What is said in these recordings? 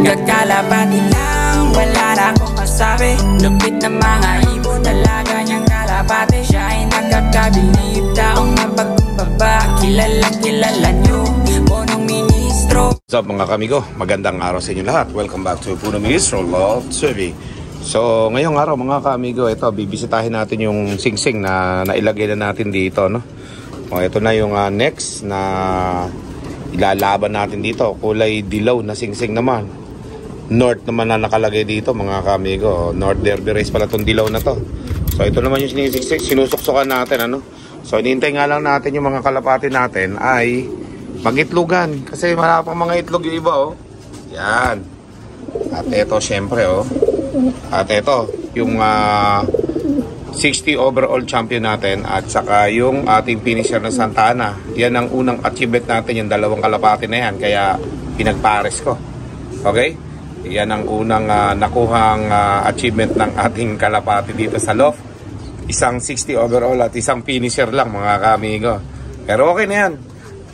Kakalapati lang, wala na akong masabi. Lupit na mga ibon, talaga niyang kalapati. Siya ay nakakabilib, taong mapagkumbaba. Kilalang kilala niyo, punong ministro. What's up mga kamigo? Magandang araw sa inyo lahat. Welcome back to Punong Ministro Love TV. So ngayong araw mga kamigo, ito bibisitahin natin yung singsing na nailagay na natin dito, no? O, ito na yung next na ilalaban natin dito. Kulay dilaw na singsing naman. North naman na nakalagay dito mga kamigo. North Derby Race pala itong dilaw na to. So ito naman yung sinisiksik, sinusuksukan natin, ano? So hinihintay nga lang natin yung mga kalapati natin ay magitlogan. Kasi wala pang mga itlog yung iba, oh. Yan. At ito syempre, oh. At ito yung 60 overall champion natin. At saka yung ating finisher na Santa Ana. Yan ang unang achievement natin, yung dalawang kalapati na yan. Kaya pinagpares ko. Okay? Yan ang unang nakuhang achievement ng ating kalapati dito sa loft. Isang 60 overall at isang finisher lang mga kamigo. Pero okay na yan.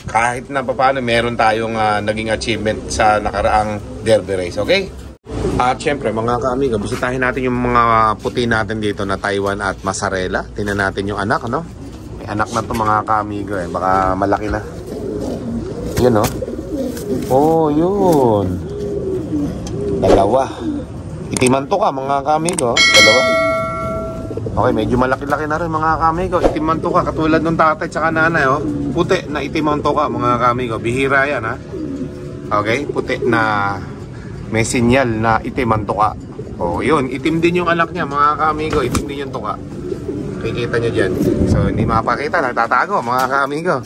Kahit na paano meron tayong naging achievement sa nakaraang derby race. Okay? At syempre mga kamigo, bisitahin natin yung mga puti natin dito na Taiwan at Mozzarella. Tingnan natin yung anak, ano? May anak na to mga kamigo, eh. Baka malaki na. Yun, no? Oh, yun. Dalawa. Itiman to ka mga kamigo. Dalawa. Okay, medyo malaki-laki na rin mga kamigo. Itiman to ka, katulad ng tatay tsaka nanay, oh. Puti na itiman to ka mga kamigo. Bihira yan, ha? Okay, puti na may sinyal na itim ang tuka. O yun, itim din yung anak niya mga kamigo. Itim din yung tuka. Kikita nyo dyan. So hindi makapakita, nagtatago mga kamigo.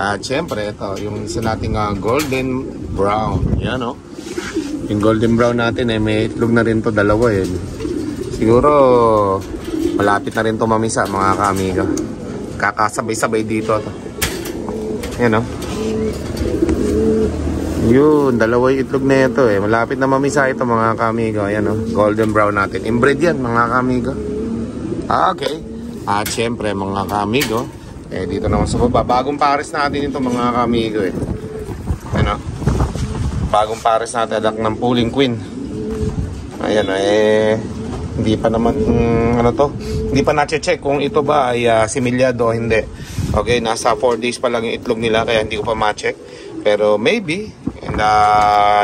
At syempre ito, yung isa nating golden brown. Yan, o. Yung golden brown natin may itlog na rin to, dalawa yun. Siguro malapit na rin to mamisa mga kamigo. Kakasabay-sabay dito to. Yan, o. Yun, dalawa yung itlog na ito, eh. Malapit na mamisa ito mga kamigo. Ayan, oh, golden brown natin. Inbred yan mga kamigo. Okay. At syempre mga kamigo, eh dito naman sa baba, bagong pares natin ito mga kamigo, eh. Ayan, oh. Bagong pares natin, anak ng pulling queen. Ayan, eh hindi pa naman ano to, hindi pa na-check kung ito ba ay similyado o hindi. Okay, nasa 4 days pa lang yung itlog nila, kaya hindi ko pa ma-check. Pero maybe in the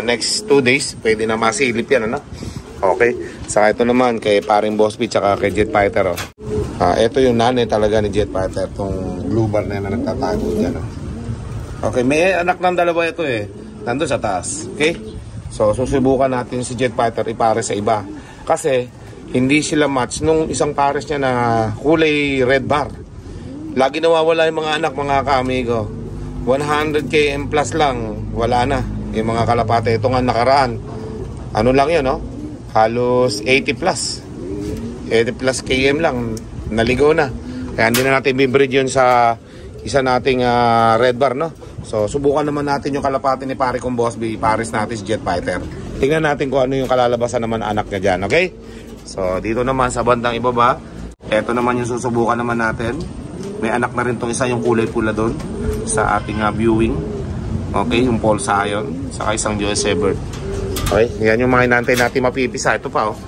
next 2 days pwede na masilip yan, ano? Okay. Saka ito naman kay paring Boss B tsaka kay Jet Fighter, oh. Ito yung nanay talaga ni Jet Fighter, itong blue bar na yan na nagtatago dyan, oh. Okay, may anak ng dalawa ito, eh. Nandun sa taas. Okay? So susubukan natin si Jet Fighter ipare sa iba. Kasi hindi sila match nung isang pares niya na kulay red bar. Lagi nawawala yung mga anak mga kamigo. 100 km plus lang, wala na yung mga kalapate. Ito nga nakaraan, ano lang yun, no? Halos 80 plus 80 plus km lang, naligaw na. Kaya hindi na natin bibreed yun sa isa nating red bar, no? So subukan naman natin yung kalapate ni pare kong Boss B, pares natin si Jet Fighter. Tingnan natin kung ano yung kalalabasan naman anak niya dyan, okay? So dito naman sa bandang ibaba, eto naman yung susubukan naman natin. May anak na rin tong isa, yung kulay pula doon sa ating viewing. Okay, yung Paul Sayon, saka isang US Bird. Okay, yan yung mga inantay natin mapipisa. Ito pa, oh.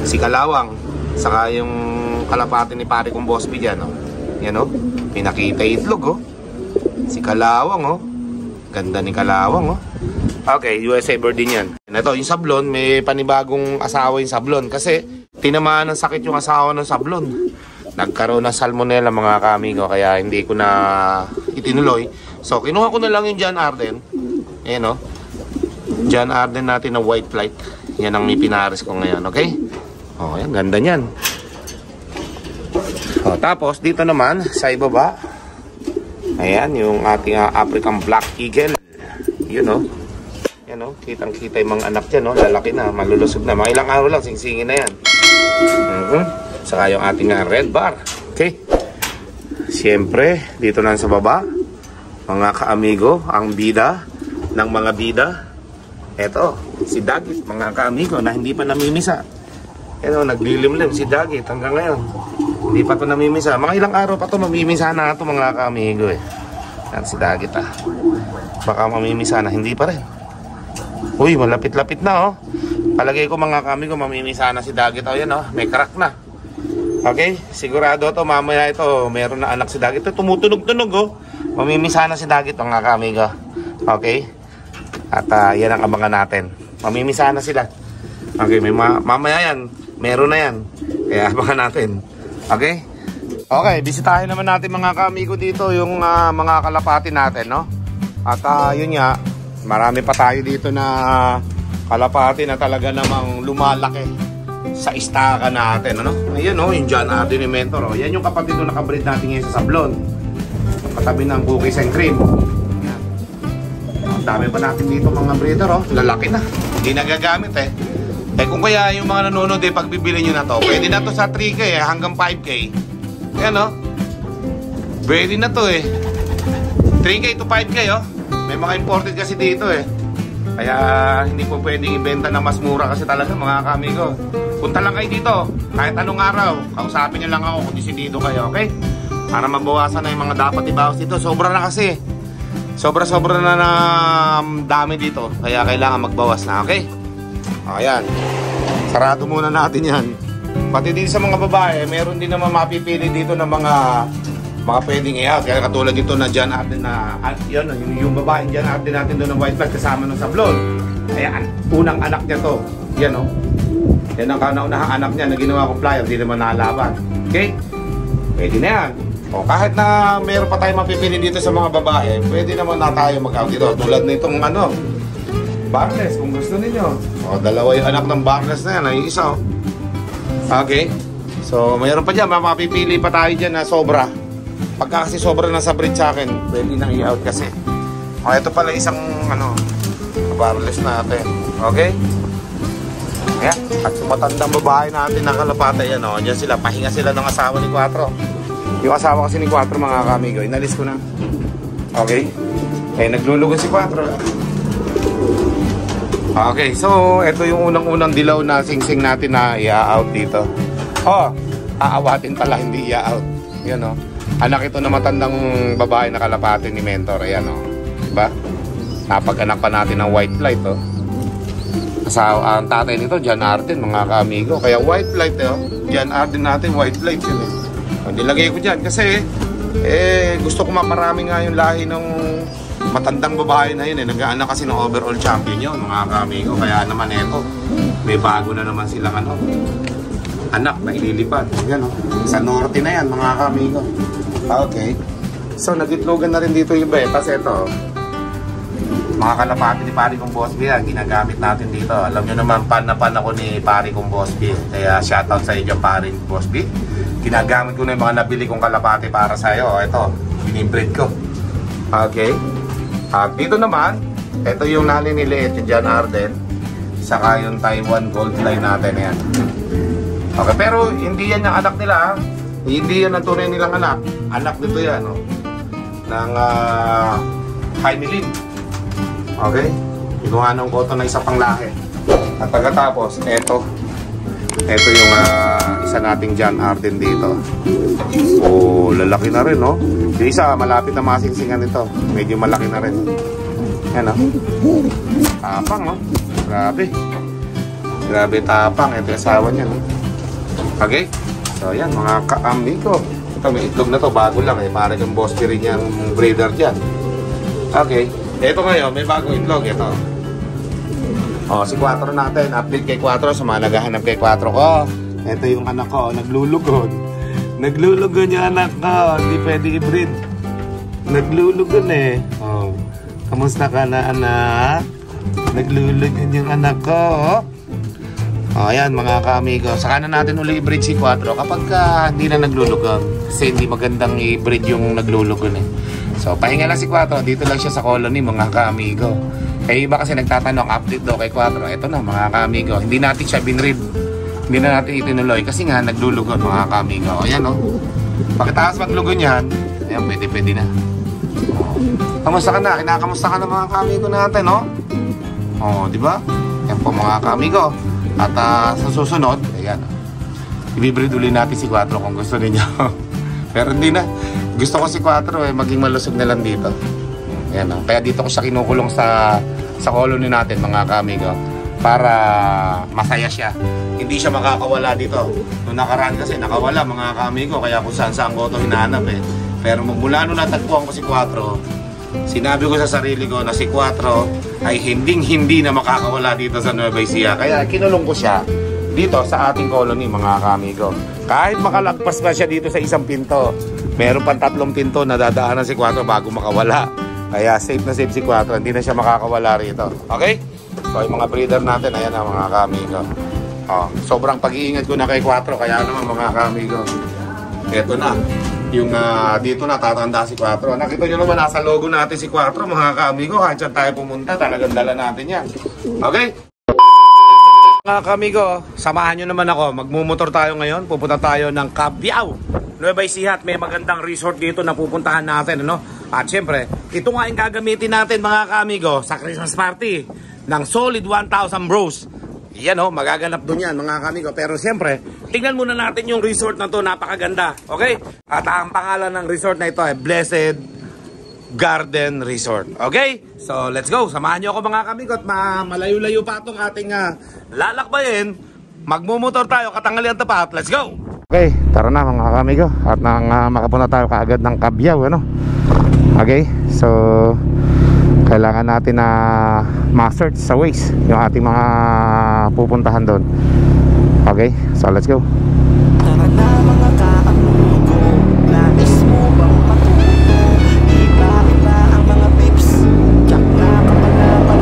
Si Kalawang, saka yung kalapati ni pare kong Boss B dyan, oh. Yan, oh. Pinakita itlog, oh. Si Kalawang, oh. Ganda ni Kalawang, oh. Okay, US Bird din yan. Ito, yung sablon, may panibagong asawa yung sablon. Kasi tinamaan ng sakit yung asawa ng sablon. Nagkaroon ng salmonella mga kamigo, kaya hindi ko na itinuloy. So kinuha ko na lang yung John Arden. Ayan, o. John Arden natin na white flight. Yan ang may pinares ko ngayon, okay? O, yan, ganda nyan. O, tapos dito naman sa ibaba, ayan yung ating African Black Eagle. Yun, o. Yan, o. Kitang kita yung mga anak dyan, o. Lalaki na, malulusog na. Mga ilang araw lang, singsingin na yan. Saka yung ating red bar. Okay. Siyempre, dito na sa baba, mga kaamigo, ang bida ng mga bida. Eto, si Dagit, mga kaamigo, na hindi pa namimisa. Eto, naglilimlim si Dagit hanggang ngayon. Hindi pa to namimisa. Mga ilang araw pa to mamimisa na ito mga kaamigo, eh. Yan si Dagit, ah. Baka mamimisa na, hindi pa rin. Uy, malapit-lapit na, oh. Palagay ko mga kami ko, mamimisa na si Dagit. Oh, yan, oh. May crack na. Okay? Sigurado to, mamaya ito, meron na anak si Dagit. Ito, tumutunog-tunog, oh. Mamimisa na si Dagit, mga kami ko. Okay? At yan ang abangan natin. Mamimisa na sila. Okay, mamaya yan. Meron na yan. Kaya abangan natin. Okay? Okay, bisitahin naman natin mga kamigo dito yung mga kalapati natin, no? At yun nga, marami pa tayo dito na kalapati na talaga namang lumalaki sa istaka natin, ano? Ayan, no? Yung John Arden ni Mentor, oh. Yan yung kapatid na nakabreed natin ngayon sa Sablon. Katabi ng cookies and cream. Yan. Ang dami pa natin dito mga breeder, oh. Lalaki na. Hindi nagagamit, eh. Kung kaya yung mga nanonood, pagbibili nyo na to, pwede na to sa 3K, hanggang 5K. Ayan, oh. Pwede na to, 3K to 5K, oh. May mga imported kasi dito, Kaya hindi po pwedeng ibenta na mas mura kasi talaga mga kamigo. Punta lang kayo dito, kahit anong araw. Kausapin nyo lang ako kung disidido kayo, okay? Para mabawasan na yung mga dapat ibawas dito. Sobra na kasi. Sobra-sobra na dami dito. Kaya kailangan magbawas na, okay? Ayan. Sarado muna natin yan. Pati din sa mga babae, meron din naman mapipili dito ng mga pwedeng i-out. Kaya katulad dito na John Arden na, yun, yung babae John Arden natin doon ng white flag kasama ng Sablon. Kaya unang anak niya to. Yan, oh. Yan ang kauna-unahang anak niya na ginawa kong flyer. Hindi naman nakalaban. Okay? Pwede na yan. O kahit na meron pa tayo mapipili dito sa mga babae, pwede naman na tayo mag-out dito. Tulad nitong Barnes, kung gusto ninyo. O, dalawa yung anak ng Barnes na yan. Ay isa, oh. Okay? So, mayroon pa dyan. Mapipili pa tayo dyan na sobra. Pagka kasi sobra na sa breed sa akin, pwede nang i-out kasi. O, ito pala isang, Barnes natin. Okay? Ayan. At sumatandang babae natin na kalapate yan, oh. Diyan sila. Pahinga sila ng asawa ni Quattro. Yung asawa kasi ni Quattro, mga kamigo. Inalis ko na. Okay? Eh, naglulugan si Quattro. Okay, so ito yung unang-unang dilaw na singsing natin na i-out dito. Oh, aawatin pala, hindi i-out. Yan, oh. Anak ito na matandang babae na kalapate ni Mentor. Ayan, oh. Diba? Napag-anak pa natin ng white flight, oh. Ang tatay nito, John Arden, mga kamigo. Kaya white flight, oh. John Arden natin, white flight yun, eh. Nilagay ko dyan kasi, gusto ko maparami nga yung lahi ng matandang babae na yun, nag-aanak kasi ng overall champion yun, mga kamigo. Kaya naman ito, may bago na naman silang anak na ililipad. Yan, oh. Sa norte na yan, mga kamigo. Okay. So, nagitlogan na rin dito yung betas. Ito, mga kalapati ni pari kong Boss B, ginagamit natin dito. Alam nyo naman, pan ako ni pari kong Boss B. Kaya shoutout sa inyo, pari kong Boss B. Ginagamit ko na yung mga nabili kong kalapati para sa'yo. Ito, binibreed ko. Okay. At dito naman, ito yung naniniliit, yung John Arden. Saka yung Taiwan Gold Line natin, yan. Okay, pero hindi yan yung anak nila, ha? Hindi yan ang tunay nilang anak. Anak nito yan, no? Ng Jaime Lin. Okay? Ginawa ng koto na isa pang lahi. At pagkatapos, ito yung isa nating John Arden dito. Oh, lalaki na rin, no? Yung isa, malapit na masingsingan nito. Medyo malaki na rin. Yan, no? Tapang, no? Grabe. Grabe tapang. Ito yung asawa niya, no? Okay? So, yan, mga ka-amigo. Ito, may itlog na to. Bago lang, Parang yung Boss B rin yung breeder dyan. Okay. Ito ngayon, may bagong itlog. Ito. Oh, si Quattro natin. Update kay Quattro. Sa mga naghahanap kay Quattro ko. Ito yung anak ko. Naglulugon. Naglulugon yung anak ko. Hindi pwede i-breed. Naglulugon, eh. Oh. Kamusta ka na, anak? Naglulugon yung anak ko. Oh, ayan, mga ka-amigo. Saka na natin uli i-breed si Quattro kapag hindi na naglulugon. Kasi hindi magandang i-breed yung naglulugon, eh. So, pahinga lang si Quattro. Dito lang siya sa colony, mga ka-amigo. Kaya iba kasi nagtatanong, update daw kay Quattro. Ito na, mga ka-amigo. Hindi natin siya binread. Hindi na natin itinuloy kasi nga naglulugon, mga ka-amigo. Ayan, oh. Pagkatapos maglugon yan, ayan, pwede na. Oh. Kamusta ka na? Kinakamusta ka na, mga ka-amigo natin, oh. Oh, di ba? Yan po, mga ka-amigo. At sa susunod, ayan, i-breed uli natin si Quattro kung gusto niyo. Pero hindi na. Gusto ko si Quattro maging malusog na lang dito. Ayan, oh. Kaya dito ko siya kinukulong sa sa colony natin mga kamigo para masaya siya. Hindi siya makakawala dito. Noong nakaraan kasi nakawala mga kamigo, kaya kung saan ko ito hinahanap eh. Pero mula nung natagpuan ko si 4, sinabi ko sa sarili ko na si 4 ay hindi na makakawala dito sa Nueva Ecija. Kaya kinulong ko siya dito sa ating colony mga kamigo. Kahit makalagpas pa siya dito sa isang pinto, meron pang 3 pinto na dadaanan si 4 bago makawala. Kaya safe na safe si 4, hindi na siya makakawala rito. Okay? So yung mga breeder natin, ayan na mga kamigo. Sobrang pag-iingat ko na kay 4, kaya naman mga kamigo. Ito na. Yung dito na tatanda si 4. Nakita nyo naman nasa logo natin si 4 mga kamigo. Kahit saan tayo pumunta, talagang dala natin yan. Okay? Mga kamigo, samahan nyo naman ako. Magmumotor tayo ngayon. Pupunta tayo ng Cabiao, Nueva Ecija. May magandang resort dito na pupuntahan natin, ano? At syempre, ito nga yung gagamitin natin mga kamigo sa Christmas party ng Solid 1,000 Bros. Yan o, magaganap doon yan mga kamigo. Pero syempre, tingnan muna natin yung resort na to, napakaganda. Okay? At ang pangalan ng resort na ito ay Blessed Garden Resort. Okay? So, let's go. Samahan nyo ako mga kamigo at malayo-layo pa itong ating lalakbayin. Magmumotor tayo, katanghalian tapat. Let's go! Okay, tara na mga kamigo. At makapunta tayo kaagad ng Cabiao, ano? Okay, so kailangan natin na ma-search sa Waze yung ating mga pupuntahan doon. Okay, so let's go. Tara na mga kaamigo, nais mo bang matuto? Iba-iba ang mga tips, tsak na kapalaban.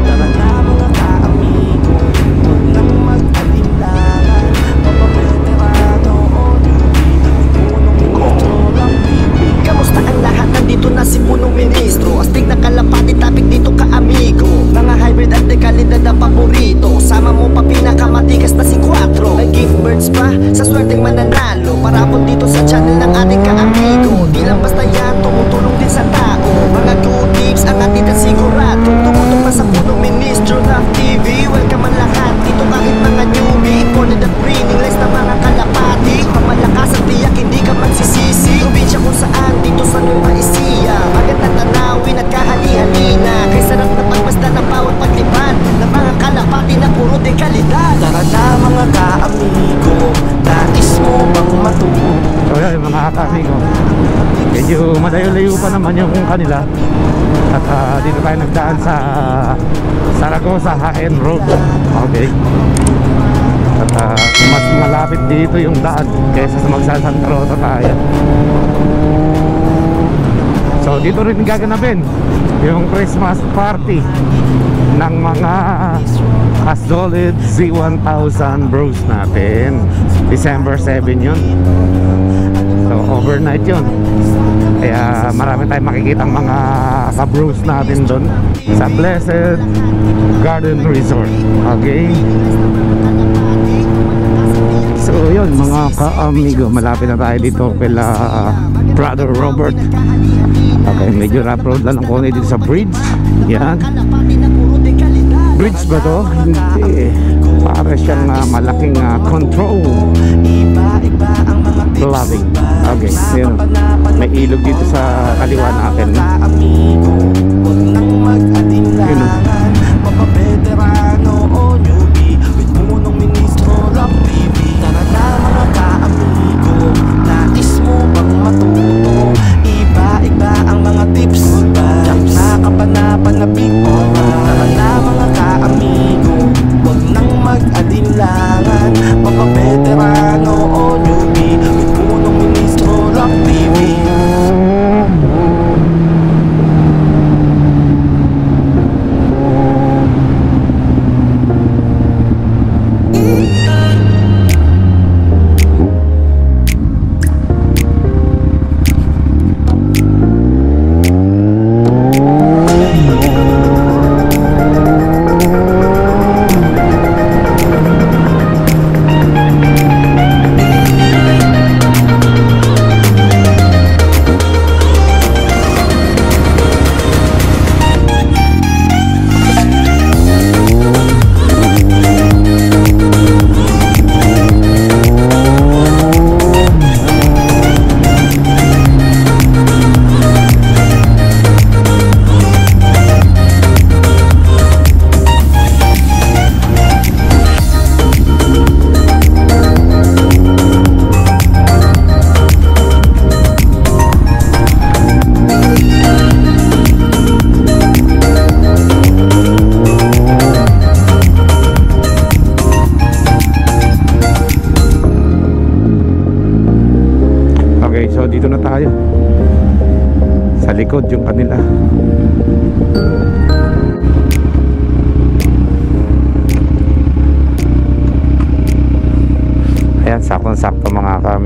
Tara na mga kaamigo, huwag nang mag-alinlangan. Papaveterano o newbie, punong ministro lang TV. Kamusta ang lahat? Nandito na si punong ministro. Astig na kalapati, topic dito ka-amigo. Mga hybrid at dekalidad ang paborito. Sama mo pa pinakamatigas na si 4. May gift birds pa sa swerteng mananalo. Parapon dito sa channel ng ating ka-amigo. Di lang basta yan, tumutulong din sa tao. Mga good tips ang atin na sigurado. Tumutok pa sa punong ministro ng TV. Welcome ang lahat dito kahit mga newbie. Imported at breeding lines ng mga kalapati. Pamalakas at tiyak hindi ka magsisisi. Probinsya kung saan dito sa Nueva Ecija. Magandang tanawin at kahali-halina. Kay sarap na pagmasda ng bawat paglipad ng mga kalapati na puro dekalidad. Tara na mga ka-amigo, nais mo bang matuto? So yun mga kamigo, medyo malayo-layo pa naman yung kanila. At dito tayo nagdaan sa Zaragoza HN Road. Okay. At mas malapit dito yung daan kaysa sa Santa Rosa tayo. So dito rin gaganapin yung Christmas party ng mga Solid Z1000 Bros natin. December 7 yun. So overnight yun. Kaya marami tayong makikita mga ka-bros natin doon sa Blessed Garden Resort. Okay. So yun mga ka-amigo, malapit na tayo dito kila Brother Robert. Okay, medyo rough road lang ang konti dito sa bridge. Yan. Bridge ba to? Hindi. Para siyang malaking control loving. Okay, yun. May ilog dito sa kaliwa natin. Yun. Papaveterano o newbie, with punong ministro lang TV. Tara na mga ka-amigo, nais mo bang matuto? Iba-iba ang mga tips, tsak na kapanapan na big opa. Tara na mga ka-amigo, huwag nang mag-alinlangan. Papaveterano o newbie, with punong ministro lang TV.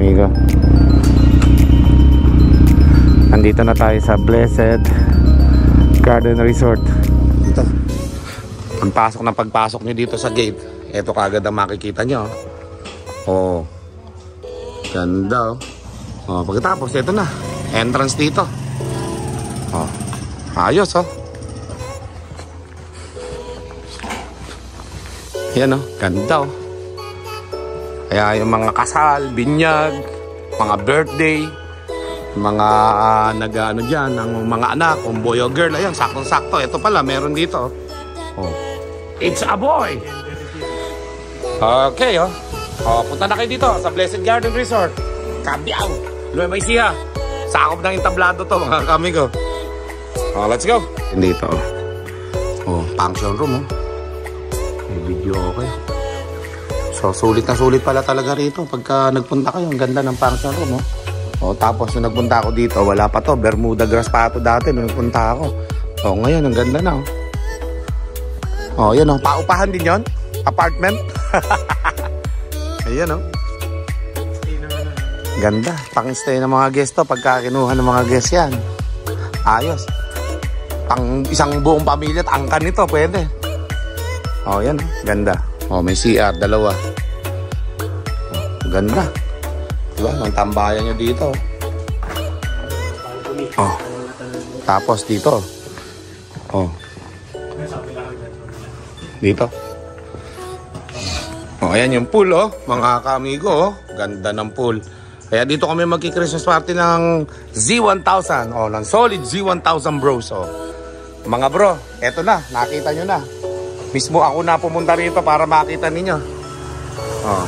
amigo. Nandito na tayo sa Blessed Garden Resort. Dito. Pagpasok nyo dito sa gate, eto kagad ang makikita nyo. Oh. Ganda oh. Oh, pagkatapos ito na, entrance dito. Oh. Ayos oh. Yan oh, ganda oh. Kaya yung mga kasal, binyag, mga birthday, mga nag-ano dyan, ang mga anak, kung boy o girl, ayan, saktong-sakto. Ito pala, meron dito. Oh. It's a boy! Okay, oh. Oh, punta na kayo dito sa Blessed Garden Resort. Cabiao, Nueva Ecija. Sakop ng entablado to, mga kamigo. Oh, let's go. Dito, oh. Oh, function room, oh. May video okay. So, sulit na sulit pala talaga rito pagka nagpunta kayo. Ang ganda ng function room, oh. O, tapos nung nagpunta ako dito, wala pa to. Bermuda grass pa ito dati nung nagpunta ako. O, ngayon, ang ganda na, oh. O, yan, oh. Paupahan din yon, apartment. Ayan, oh. Ganda. Pang-stay ng mga guest to. Pagka kinuha ng mga guest yan. Ayos. Pang isang buong pamilya at angkan nito, pwede. O, yan, oh. Ganda. O, may CR, dalawa. O, ganda. Diba? Ang tambayan nyo dito. Oh. Tapos dito. Oh. Dito. Oh, ayan yung pool, oh. Mga kamigo, oh. Ganda ng pool. Kaya dito kami magki-Christmas party ng Z1000. Oh, ng solid Z1000 bros, oh. Mga bro, eto na. Nakita nyo na. Mismo ako na pumunta rito para makita ninyo. Oh.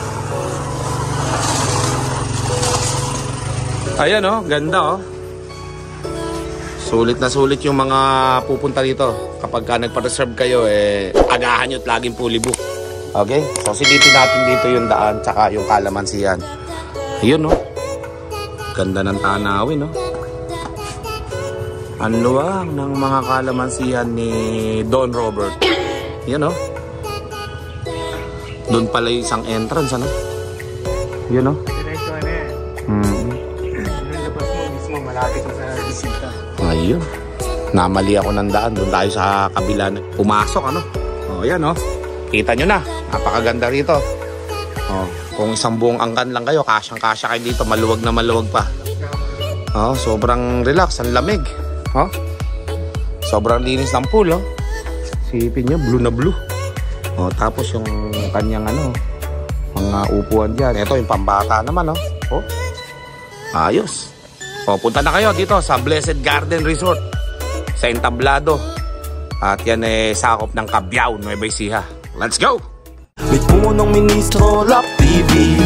Ayan oh, ganda oh. Sulit na sulit yung mga pupunta dito. Kapag ka nagpa-reserve kayo, agahan nyo at laging fully book. Okay? So silipin natin dito yung daan tsaka yung kalamansian. Ayun oh. Ganda ng tanawin oh. Ang luwang ng mga kalamansian ni Don Robert. Yan oh. Doon pala yung isang entrance ano. Yun oh. Malapit sa bisita. Ayun. Namali ako ng daan. Doon tayo sa kabila. Pumasok ano. O yan o. Kita nyo na. Napakaganda rito. O, kung isang buong angkan lang kayo, kasyang-kasya kayo dito. Maluwag na maluwag pa. O, sobrang relax. Ang lamig. O. Sobrang linis ng pool o. Sipin nyo, blue na blue. O, tapos yung kanyang ano, mga upuan dyan. Ito yung pambata naman o. O. Ayos. O, punta na kayo dito sa Blessed Garden Resort sa entablado. At yan sakop ng Cabiao, Nueva Ecija. Let's go! May punong ministro, Love TV.